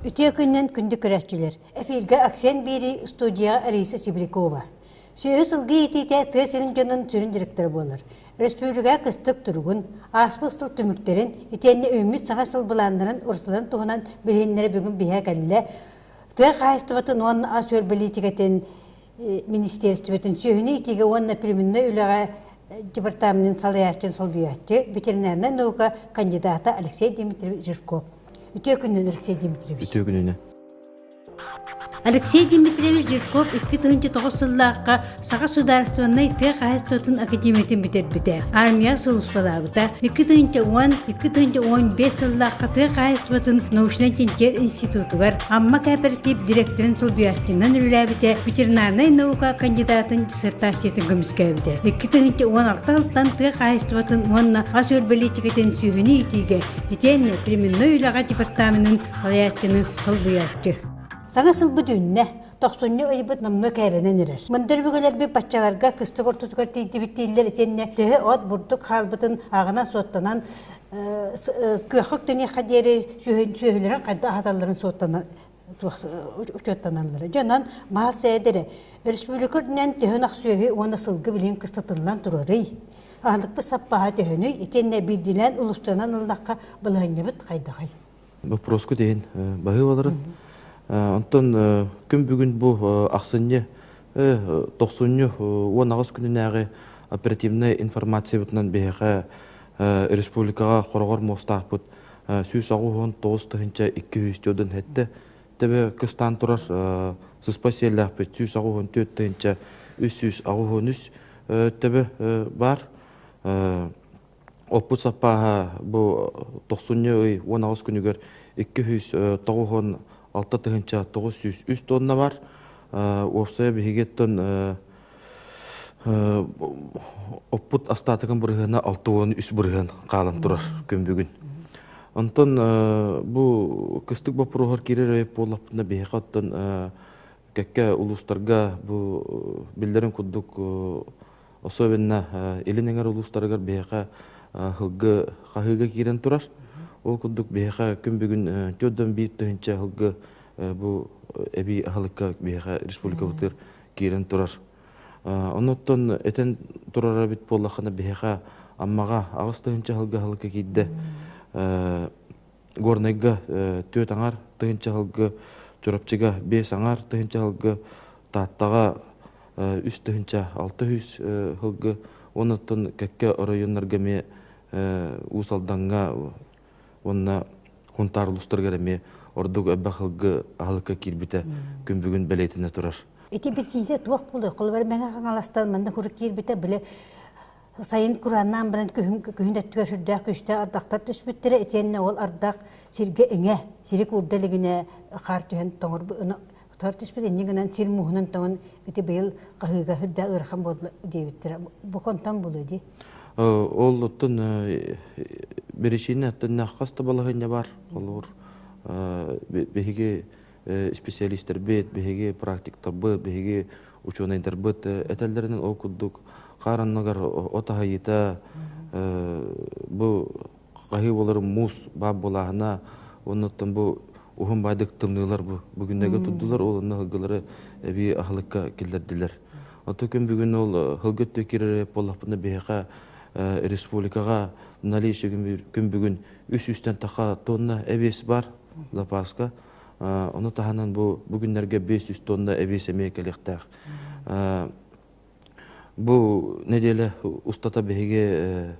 Үтө күннен күнді көрәтчілер. Эфирге аксен бері студия Ариса Сибрикова. Сөйі сылғы етейте тәсінің жонын түрін директоры болыр. Республика кыстық тұрғын, аспыстыл түміктерін, етенне өмет саға сылбыландырын, ұрсылын туғынан білгенлері бүгін бейе кәлілі. Тәқ қайыстыбатын оның ас өр білетігетін министерстветін сөйіні етеге онына пірімінні үліға департаментін салаятчын сол бүйатчы, ветеринарная наука кандидата Алексей Дмитриевич Жирков. Үтө күннен Алексей Дмитриевич. Үтө күннен. Алексей Дмитриевич Жирков 2009 жыллаққа Саға Сударствоны Тәқ Қайыстотын академиятын бітер-біті. Армия сұлыспалабыта 2010-2015 жыллаққа Тәқ Қайыстотын научно-тентер институтығар Амма кооператив директорын Тұлбияштыңнан үләбіті ветеринарный наука кандидатын диссертациятын көміскәбіті. 2016 жылдан Тәқ Қайыстотын онына ас өлбелетігетін сүйіні етеге етенне применной үліға департаментінің салаятчының Тұлбияшты. Саңа сыл бүдүнне, тоқсунне ойбыт намны кәрінен ерер. Мындыр бүгілер бі баччаларға кыстық ортутығар тейді-біттейлер етенне төһі от бұрдық қалбытын ағына соттанан көқық дүне қадері сөйлерін қадда аталарын соттанан учеттаналары. Жонан мал сәдері. Республикөрдінен төһін ақ сөйі оны сылғы білен кыстатылан тұрары. Ағылықпы саппаға төһіні етенне білділен ұлыстанан ұллаққа бұлғанне бұд қайдағай. Въпроску дейін бағы баларын. Антон күн бүгін бұл ақсынне 90-ағыз күнінәғі оперативная информация бұтынан бейіға республикаға қорғар мостақ бұт сүйіс ағуғын 9-200 өдін әтті. Тәбі күстан тұрар сұспасиялақ бұт сүйіс ағуғын 4-300 ағуғын үс тәбі бар. Оппыт саппаға бұл 90-ағыз күнігер 200 6-900 тонна бар. Опсая бігеттен оппут астатығын бұрғына 6-3 бұрған қалын тұрар күн бүгін. Онтан бұл күстік бапырғар керер өйіп болапына бейіқ аттан кәкке ұлыстарға бұл білдерін күддік особенно елінеңер ұлыстарығар бейіға қағыға керен тұрар. Ол күддік бейіға күн бүгін төдден бейт түхінші ғылғы бұл әбей ағылыққа бейіға республика бұтыр керін тұрар. Оныттан әтен тұрара бет болақына бейіға аммаға ағыз түхінші ғылға кейді. Горнайға төт аңар түхінші ғылғы, чорапчыға 5 аңар түхінші ғылғы, таттаға 3 түхінші 600 ғылғы. Оныттан кәкке районларға ме ұсалданға онна хунтар улустаргар эме ордук абахылгы ахылыкка кирбите күн бүгүн белетине турар. Эти битиде туак булды. Колбар меңа хаңаластан мында хүрүк кирбите биле сайын Кураннан билен күһүндөткө сүрдө күстө ардактар түспүттер этенне ол ардак сирге эңе сирик урдалыгына кар түһен тоңор тар түспүт эннигенен сир муһунан тоңон бите быйыл кахыга хүрдө ырхан болду дебиттер. Бу контан булуди. Ол оттын берешіне аттын наққасты балығыне бар. Олар бейге специалистер бет, бейге практиктар бет, бейге ученайдар бет. Әтәлдерінің ол күддік қараннығар отаға ета бұл қағы болары мұз бап болағына оныттан бұл ұғын байдық тымнылар бүгіндегі тұддылар ол ұғылары әбей ақылыққа келдерділер. Аты күн бүгін ол ғылгетті керері болақпында бейға республикаға налейші күн бүгін 300-тен тақа тонна әбес бар запаска. Оны тағанан бүгінлерге 500 тонна әбес әмей кәлектәқ. Бұл неделі ұстата бәйге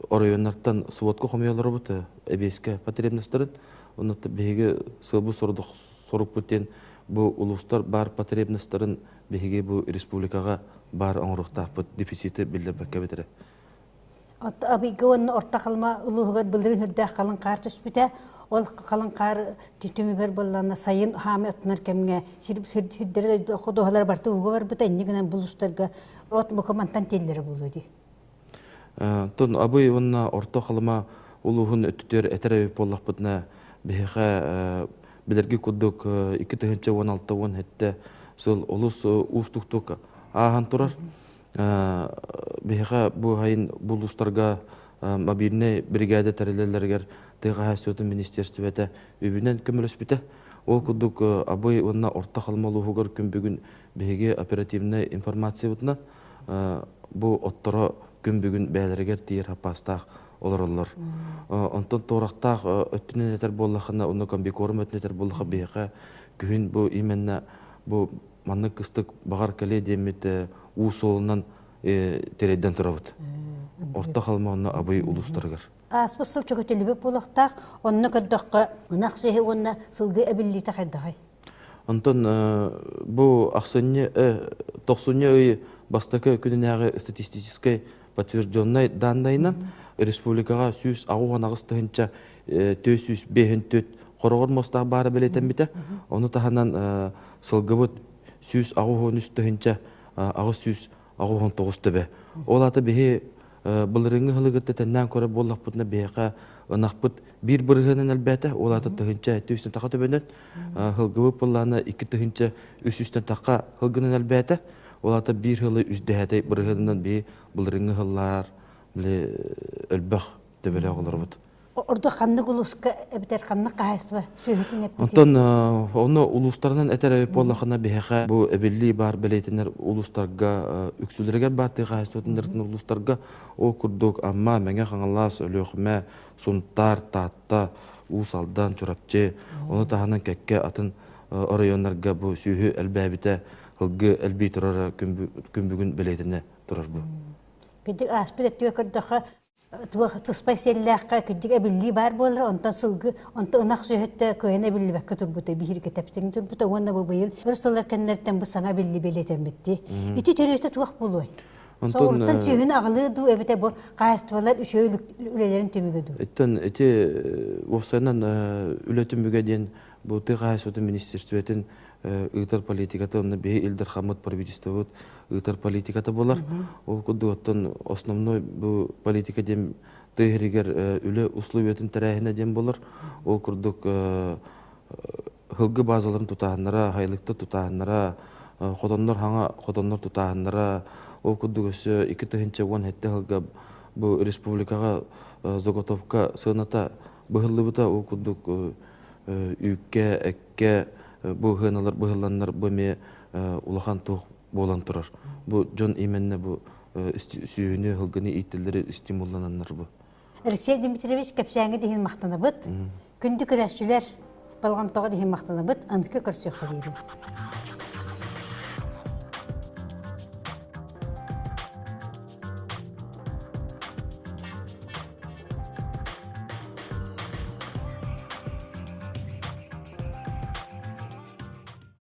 орайоннарттан суатқа қомиялары бұты әбеске потребностарын. Оны бәйге сылбы сорық бүттен бұл ұлыстар бар потребностарын бәйге бұл республикаға бар аңырықтақ бұт дефициті білді бәкке бітірі. Абиге оны орта қалма ұлығығыр білдірін үрдәқ қалын қар түспіте, ол қалын қар түтімігер болғаны сайын хаме отынар кәмге сүрдері құдуғалар барты ұғы бар бұта, енігінен бұл ұстарға от мұқамантан теллері болуды. Тон абый онна орта қалыма ұлығын өттіктер әтір әуіп болақ бұтына бәйіға білерге күдік 2016-10 әтті сол ұлыс ұстықтық аған тұрар. беха бу хайын булустарга мобильный бригада тареллерлергер тыга хасөтүн министерствете үбүнен көмөлөспүтэ. Ол кудук абый онна орта халмалуугар күн беге оперативная информация бутна бу отторо күн бүгүн бәлергер тиер хапастак олороллор. Онтон торактак өттүнен этер боллахына уну комбикорум өттүнетер боллаха беха күн бу именно бу манны кыстык багар кале демит уусолунан тереден турабыт. Орта халмаунна абый улустаргар. Аспысыл чөгөтөлүбө булактак, онны көддөккө унак сеһи онна сылгы эбиллите хайдагай. Антон бу аксынне 90 бастакы күнүнәгы статистической подтвержденной данныйнан республикага сүз агуган агыстыгынча 454 корогор мостак бары белетен бите. Оны таханан сылгыбыт сүз агуган үстыгынча агыс сүз агуган 9 төбе. Ол аты беһи былырыңы хылыгытты тәннән көрө боллакпытна беха ынакпыт бир бырыгынан әлбәтә ол аты тыгынча төсен така төбенен хылгыбы пылланы 2 тыгынча үстен така хылгынан әлбәтә ол аты бир хылы үздәһәдәй бырыгынан бе былырыңы хыллар биле өлбәх төбелә оларбыт. Орда ханны гулуска эбитер ханны кайсыба сөйөтүн эпти. Антон оны улустарынан этер боллахына беха бу эбилли бар белетенер улустарга үксүлергер бар тыгайсытындырдын улустарга о курдук амма меңе хаңалас өлөкмө сунтар татта усалдан чурапчы оны таханан кекке атын районнарга бу сүйү элбәбите хылгы элби турар күнбүгүн белетене турар бу. Кидик аспет төкөрдөкө туа специаллакка кидик эбилли бар болор онтан сылгы онтан ынак сөйөттө көйне билли бакка турбута бихирге таптың турбута онна бу быйыл өрсөлөр кеннерден бу саңа билли белетен битти. Ити төрөтө туак болой. Соортан түйүн агылы ду эбите бу кайыстыбалар үшөй үлелерин төмөгөдү. Эттен эти осанан үлөтүн бүгөден бу тыгайсыты министрликтен ытар политиката онна бе Илдар Хамыт правительствот ытар политиката болар. Ол кудуттан основной бу политика дем тыгригер үлө условиятын тарахына дем болар. Ол курдук хылгы базаларын тутааннара, хайлыкты тутааннара, хотоннор хаңа хотоннор тутааннара. Ол кудук өсө 2-10 хетте хылга бу республикага заготовка сыната быһыллыбыта ол кудук үкке экке бу хыналар быһылланнар бөме улахан тух болан турар. Бу жон именно бу сүйүнү хылгыны иттелери стимуллананнар бу. Алексей Дмитриевич кепсәңе дигән мактанабыт. Күндү көрәшчүләр балгам тога дигән мактанабыт. Анскы көрсөк хәлире.